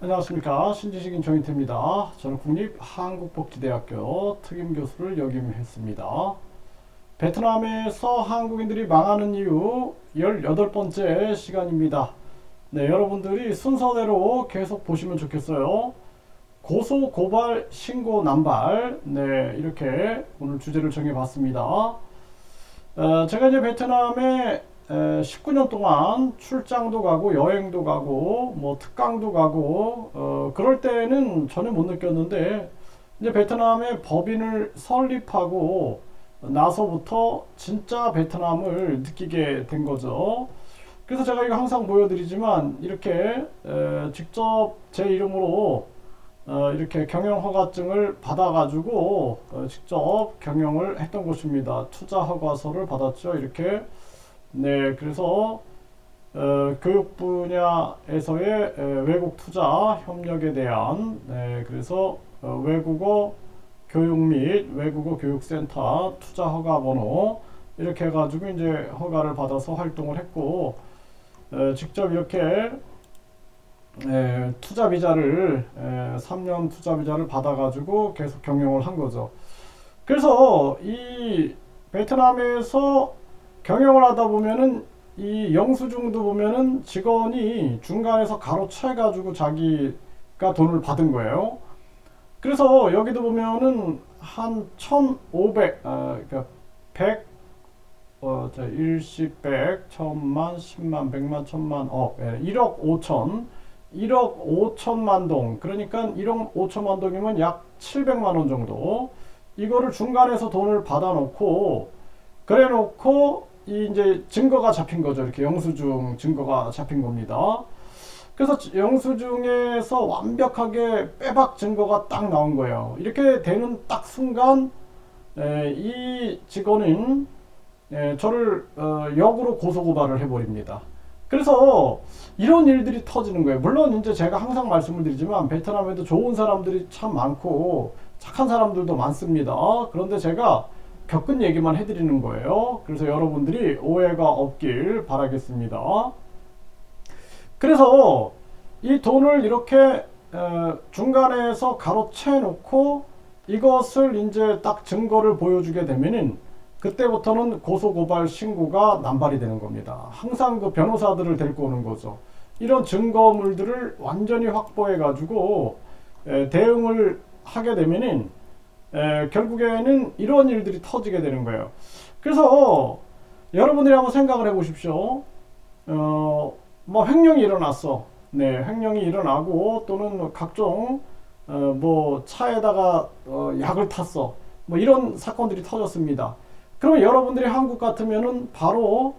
안녕하십니까. 신지식인 조인태입니다. 저는 국립한국복지대학교 특임교수를 역임했습니다. 베트남에서 한국인들이 망하는 이유 18번째 시간입니다. 네, 여러분들이 순서대로 계속 보시면 좋겠어요. 고소, 고발, 신고, 남발. 네, 이렇게 오늘 주제를 정해봤습니다. 제가 이제 베트남에 19년 동안 출장도 가고 여행도 가고 뭐 특강도 가고 그럴 때는 전혀 못 느꼈는데 이제 베트남의 법인을 설립하고 나서부터 진짜 베트남을 느끼게 된 거죠. 그래서 제가 이거 항상 보여드리지만 이렇게 직접 제 이름으로 이렇게 경영허가증을 받아가지고 직접 경영을 했던 곳입니다. 투자허가서를 받았죠. 이렇게. 네, 그래서 교육 분야에서의 외국 투자 협력에 대한 그래서 외국어 교육 및 외국어 교육센터 투자 허가 번호 이렇게 해가지고 이제 허가를 받아서 활동을 했고 직접 이렇게 투자 비자를 3년 투자 비자를 받아가지고 계속 경영을 한 거죠. 그래서 이 베트남에서 경영을 하다 보면은 이 영수증도 보면은 직원이 중간에서 가로채 가지고 자기가 돈을 받은 거예요. 그래서 여기도 보면은 한 1,500, 그러니까 100, 일십, 백, 천만, 십만, 백만, 천만, 억, 1억 5천, 1억 5천만 동, 그러니까 1억 5천만 동이면 약 700만 원 정도. 이거를 중간에서 돈을 받아놓고, 그래 놓고, 이 이제 증거가 잡힌 거죠. 이렇게 영수증 증거가 잡힌 겁니다. 그래서 영수증에서 완벽하게 빼박 증거가 딱 나온 거예요. 이렇게 되는 딱 순간, 이 직원은 저를 역으로 고소고발을 해버립니다. 그래서 이런 일들이 터지는 거예요. 물론 이제 제가 항상 말씀을 드리지만 베트남에도 좋은 사람들이 참 많고 착한 사람들도 많습니다. 그런데 제가 겪은 얘기만 해드리는 거예요. 그래서 여러분들이 오해가 없길 바라겠습니다. 그래서 이 돈을 이렇게 중간에서 가로채 놓고 이것을 이제 딱 증거를 보여주게 되면은 그때부터는 고소고발 신고가 남발이 되는 겁니다. 항상 그 변호사들을 데리고 오는 거죠. 이런 증거물들을 완전히 확보해 가지고 대응을 하게 되면은 결국에는 이런 일들이 터지게 되는 거예요. 그래서 여러분들이 한번 생각을 해 보십시오. 뭐 횡령이 일어났어. 네, 횡령이 일어나고 또는 각종 뭐 차에다가 약을 탔어. 뭐 이런 사건들이 터졌습니다. 그러면 여러분들이 한국 같으면은 바로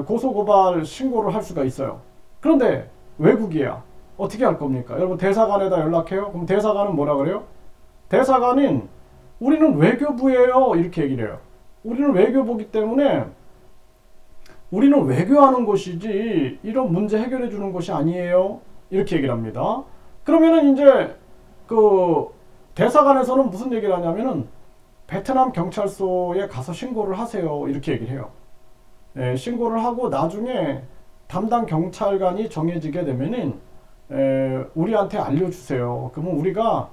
고소고발 신고를 할 수가 있어요. 그런데 외국이야. 어떻게 할 겁니까? 여러분 대사관에다 연락해요? 그럼 대사관은 뭐라 그래요? 대사관은 우리는 외교부예요. 이렇게 얘기를 해요. 우리는 외교부기 때문에 우리는 외교하는 곳이지 이런 문제 해결해 주는 곳이 아니에요. 이렇게 얘기를 합니다. 그러면은 이제 그 대사관에서는 무슨 얘기를 하냐면은 베트남 경찰서에 가서 신고를 하세요. 이렇게 얘기를 해요. 신고를 하고 나중에 담당 경찰관이 정해지게 되면은 우리한테 알려주세요. 그러면 우리가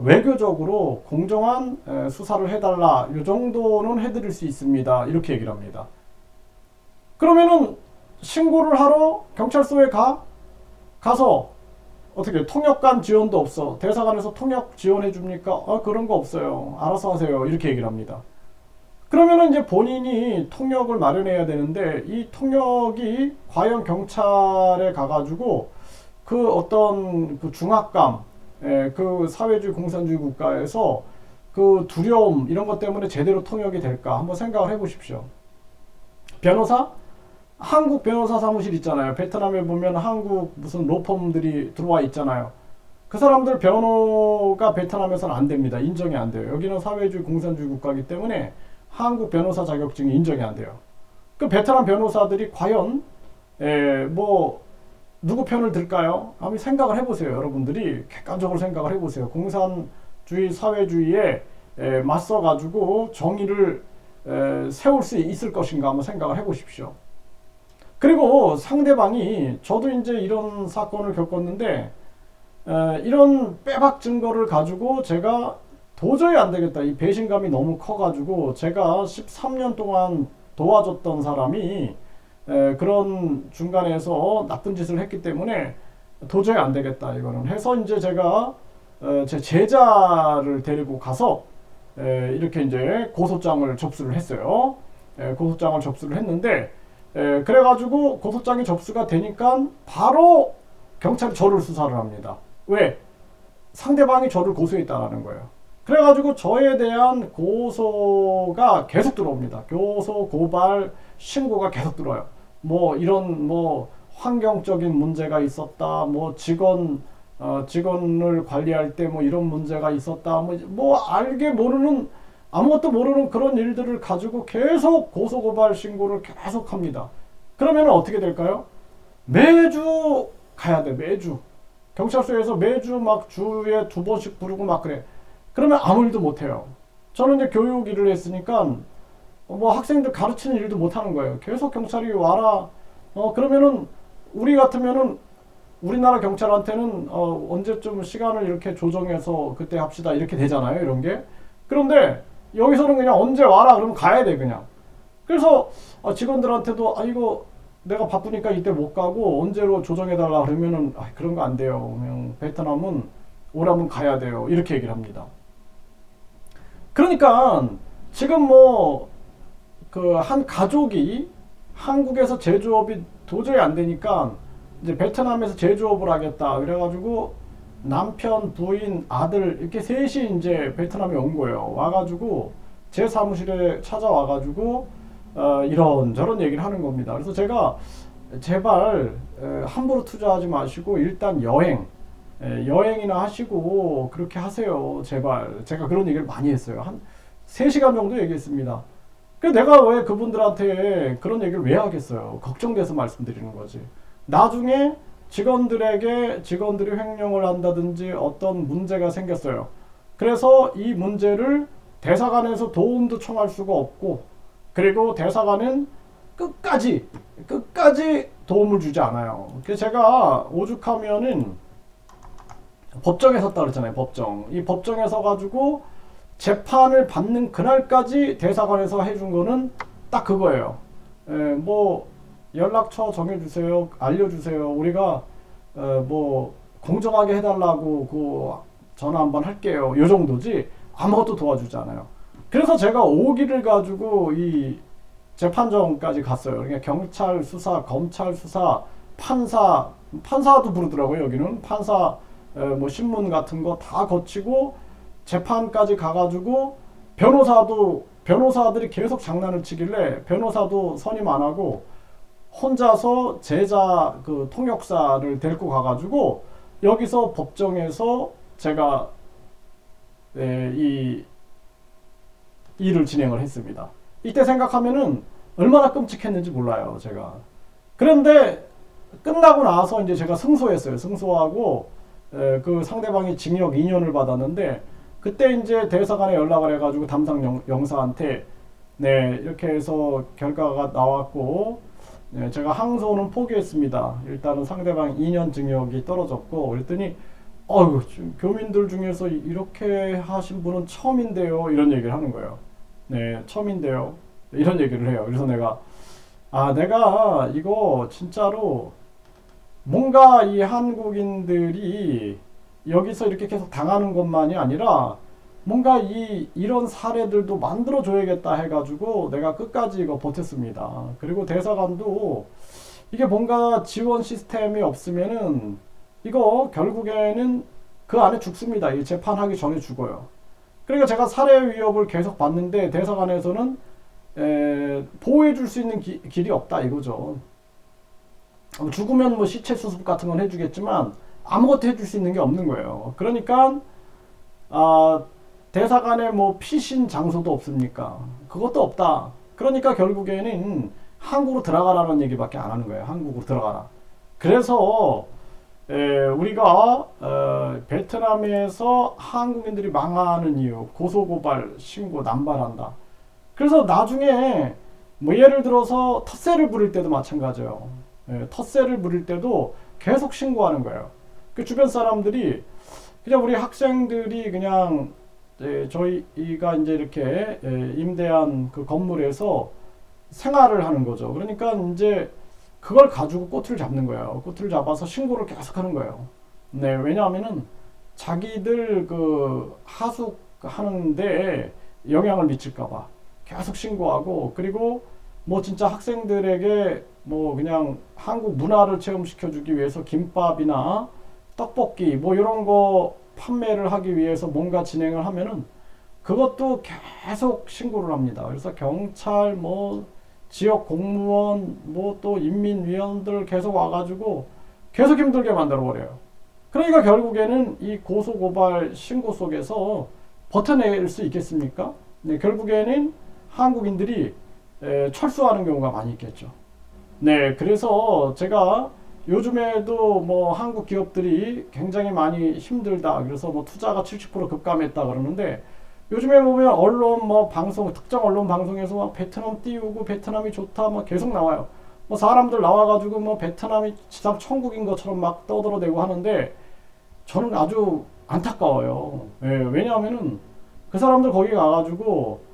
외교적으로 공정한 수사를 해달라. 이 정도는 해드릴 수 있습니다. 이렇게 얘기를 합니다. 그러면은 신고를 하러 경찰서에 가서 어떻게 통역관 지원도 없어. 대사관에서 통역 지원해 줍니까? 그런 거 없어요. 알아서 하세요. 이렇게 얘기를 합니다. 그러면은 이제 본인이 통역을 마련해야 되는데 이 통역이 과연 경찰에 가가지고 그 어떤 그 중압감, 그 사회주의 공산주의 국가에서 그 두려움 이런 것 때문에 제대로 통역이 될까 한번 생각을 해보십시오. 변호사? 한국 변호사 사무실 있잖아요. 베트남에 보면 한국 무슨 로펌들이 들어와 있잖아요. 그 사람들 변호가 베트남에서는 안 됩니다. 인정이 안 돼요. 여기는 사회주의 공산주의 국가이기 때문에 한국 변호사 자격증이 인정이 안 돼요. 그 베트남 변호사들이 과연 뭐 누구 편을 들까요? 한번 생각을 해보세요. 여러분들이 객관적으로 생각을 해보세요. 공산주의 사회주의에 맞서가지고 정의를 세울 수 있을 것인가 한번 생각을 해보십시오. 그리고 상대방이 저도 이제 이런 사건을 겪었는데 이런 빼박 증거를 가지고 제가 도저히 안 되겠다. 이 배신감이 너무 커가지고 제가 13년 동안 도와줬던 사람이 그런 중간에서 나쁜 짓을 했기 때문에 도저히 안 되겠다. 이거는 해서 이제 제가 제 제자를 데리고 가서 이렇게 이제 고소장을 접수를 했어요. 고소장을 접수를 했는데 그래가지고 고소장이 접수가 되니까 바로 경찰이 저를 수사를 합니다. 왜? 상대방이 저를 고소했다라는 거예요. 그래가지고 저에 대한 고소가 계속 들어옵니다. 고소, 고발, 신고가 계속 들어요. 뭐 이런 뭐 환경적인 문제가 있었다. 뭐 직원을 관리할 때 뭐 이런 문제가 있었다. 뭐 알게 모르는 아무것도 모르는 그런 일들을 가지고 계속 고소, 고발, 신고를 계속 합니다. 그러면 어떻게 될까요? 매주 가야 돼. 매주. 경찰서에서 매주 막 주에 2번씩 부르고 막 그래. 그러면 아무 일도 못해요. 저는 이제 교육 일을 했으니까 뭐 학생들 가르치는 일도 못하는 거예요. 계속 경찰이 와라. 그러면은 우리 같으면은 우리나라 경찰한테는 언제쯤 시간을 이렇게 조정해서 그때 합시다 이렇게 되잖아요. 이런 게. 그런데 여기서는 그냥 언제 와라 그러면 가야 돼 그냥. 그래서 직원들한테도 이거 내가 바쁘니까 이때 못 가고 언제로 조정해달라 그러면은 그런 거 안 돼요. 그냥 베트남은 오라면 가야 돼요. 이렇게 얘기를 합니다. 그러니까 지금 뭐 그 한 가족이 한국에서 제조업이 도저히 안 되니까 이제 베트남에서 제조업을 하겠다. 그래가지고 남편, 부인, 아들 이렇게 셋이 이제 베트남에 온 거예요. 와가지고 제 사무실에 찾아와가지고 이런저런 얘기를 하는 겁니다. 그래서 제가 제발 함부로 투자하지 마시고 일단 여행이나 하시고 그렇게 하세요. 제발. 제가 그런 얘기를 많이 했어요. 한 3시간 정도 얘기했습니다. 그래서 내가 왜 그분들한테 그런 얘기를 왜 하겠어요. 걱정돼서 말씀드리는 거지. 나중에 직원들이 횡령을 한다든지 어떤 문제가 생겼어요. 그래서 이 문제를 대사관에서 도움도 청할 수가 없고 그리고 대사관은 끝까지 도움을 주지 않아요. 그래서 제가 오죽하면은 법정에 섰다 그랬잖아요. 법정. 이 법정에 서가지고 재판을 받는 그날까지 대사관에서 해준 거는 딱 그거예요. 뭐 연락처 정해주세요. 알려주세요. 우리가 뭐 공정하게 해달라고 그 전화 한번 할게요. 요 정도지 아무것도 도와주지 않아요. 그래서 제가 5기를 가지고 이 재판정까지 갔어요. 그러니까 경찰 수사, 검찰 수사, 판사도 부르더라고요. 여기는 판사 뭐 신문 같은 거 다 거치고 재판까지 가가지고 변호사들이 계속 장난을 치길래 변호사도 선임 안 하고 혼자서 제자 그 통역사를 데리고 가가지고 여기서 법정에서 제가 이 일을 진행을 했습니다. 이때 생각하면은 얼마나 끔찍했는지 몰라요, 제가. 그런데 끝나고 나서 이제 제가 승소했어요. 승소하고 그 상대방이 징역 2년을 받았는데 그때 이제 대사관에 연락을 해가지고 담당 영사한테 이렇게 해서 결과가 나왔고 제가 항소는 포기했습니다. 일단은 상대방 2년 징역이 떨어졌고 그랬더니 교민들 중에서 이렇게 하신 분은 처음인데요. 이런 얘기를 하는 거예요. 네, 처음인데요. 이런 얘기를 해요. 그래서 내가 이거 진짜로 뭔가 이 한국인들이 여기서 이렇게 계속 당하는 것만이 아니라 뭔가 이런 사례들도 만들어줘야겠다 해가지고 내가 끝까지 이거 버텼습니다. 그리고 대사관도 이게 뭔가 지원 시스템이 없으면은 이거 결국에는 그 안에 죽습니다. 이 재판하기 전에 죽어요. 그러니까 제가 살해 위협을 계속 받는데 대사관에서는 보호해줄 수 있는 길이 없다 이거죠. 죽으면 뭐 시체 수습 같은 건 해주겠지만 아무것도 해줄 수 있는 게 없는 거예요. 그러니까 대사관에 뭐 피신 장소도 없습니까? 그것도 없다. 그러니까 결국에는 한국으로 들어가라는 얘기밖에 안 하는 거예요. 한국으로 들어가라. 그래서 우리가 베트남에서 한국인들이 망하는 이유, 고소고발, 신고, 남발한다. 그래서 나중에 뭐 예를 들어서 텃세를 부릴 때도 마찬가지예요. 텃세를 부릴 때도 계속 신고하는 거예요. 그 주변 사람들이 그냥 우리 학생들이 그냥 저희가 이제 이렇게 임대한 그 건물에서 생활을 하는 거죠. 그러니까 이제 그걸 가지고 꼬투리를 잡는 거예요. 꼬투리를 잡아서 신고를 계속 하는 거예요. 네, 왜냐하면은 자기들 그 하숙하는데 영향을 미칠까봐 계속 신고하고, 그리고 뭐 진짜 학생들에게 뭐 그냥 한국 문화를 체험시켜주기 위해서 김밥이나 떡볶이 뭐 이런 거 판매를 하기 위해서 뭔가 진행을 하면은 그것도 계속 신고를 합니다. 그래서 경찰 뭐 지역 공무원 뭐 또 인민위원들 계속 와가지고 계속 힘들게 만들어 버려요. 그러니까 결국에는 이 고소고발 신고 속에서 버텨낼 수 있겠습니까? 네, 결국에는 한국인들이 철수하는 경우가 많이 있겠죠. 네, 그래서 제가 요즘에도 뭐 한국 기업들이 굉장히 많이 힘들다, 그래서 뭐 투자가 70% 급감했다 그러는데, 요즘에 보면 언론 뭐 방송, 특정 언론 방송에서 막 베트남 띄우고 베트남이 좋다 막 계속 나와요. 뭐 사람들 나와가지고 뭐 베트남이 지상 천국인 것처럼 막 떠들어대고 하는데, 저는 아주 안타까워요. 예, 왜냐하면은 그 사람들 거기 가가지고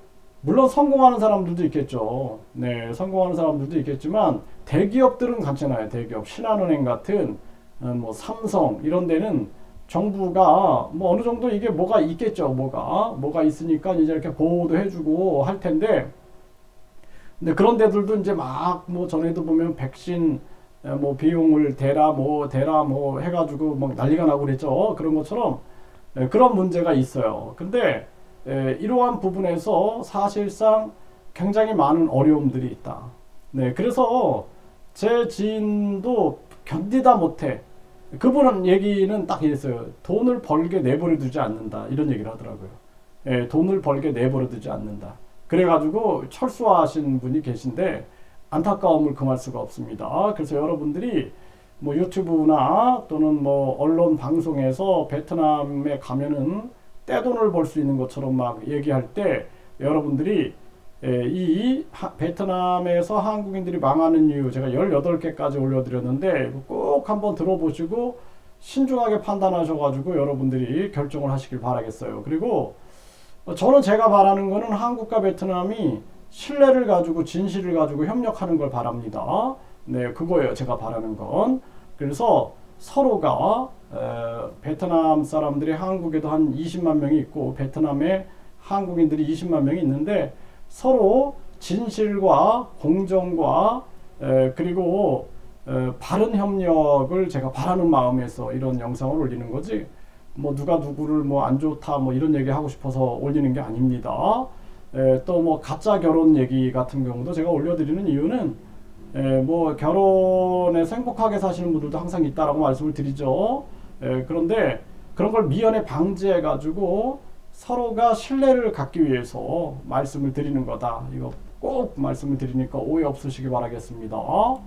물론 성공하는 사람들도 있겠죠. 네, 성공하는 사람들도 있겠지만 대기업들은 괜찮아요. 대기업, 신한은행 같은 뭐 삼성 이런 데는 정부가 뭐 어느 정도 이게 뭐가 있겠죠. 뭐가 있으니까 이제 이렇게 보호도 해주고 할 텐데, 근데 그런 데들도 이제 막 뭐 전에도 보면 백신 뭐 비용을 대라 뭐 해가지고 막 난리가 나고 그랬죠. 그런 것처럼 그런 문제가 있어요. 근데 이러한 부분에서 사실상 굉장히 많은 어려움들이 있다. 네, 그래서 제 지인도 견디다 못해. 그분은 얘기는 딱 이랬어요. 돈을 벌게 내버려 두지 않는다. 이런 얘기를 하더라고요. 예, 돈을 벌게 내버려 두지 않는다. 그래가지고 철수하신 분이 계신데 안타까움을 금할 수가 없습니다. 그래서 여러분들이 뭐 유튜브나 또는 뭐 언론 방송에서 베트남에 가면은 떼돈을 벌 수 있는 것처럼 막 얘기할 때, 여러분들이 이 베트남에서 한국인들이 망하는 이유 제가 18개까지 올려드렸는데 꼭 한번 들어보시고 신중하게 판단하셔가지고 여러분들이 결정을 하시길 바라겠어요. 그리고 저는 제가 바라는 거는 한국과 베트남이 신뢰를 가지고 진실을 가지고 협력하는 걸 바랍니다. 네, 그거예요. 제가 바라는 건. 그래서 서로가 베트남 사람들이 한국에도 한 20만 명이 있고 베트남에 한국인들이 20만 명이 있는데, 서로 진실과 공정과 그리고 바른 협력을 제가 바라는 마음에서 이런 영상을 올리는 거지, 뭐 누가 누구를 뭐 안 좋다 뭐 이런 얘기 하고 싶어서 올리는 게 아닙니다. 또 뭐 가짜 결혼 얘기 같은 경우도 제가 올려드리는 이유는 뭐 결혼에서 행복하게 사시는 분들도 항상 있다라고 말씀을 드리죠. 그런데 그런 걸 미연에 방지해 가지고 서로가 신뢰를 갖기 위해서 말씀을 드리는 거다. 이거 꼭 말씀을 드리니까 오해 없으시기 바라겠습니다.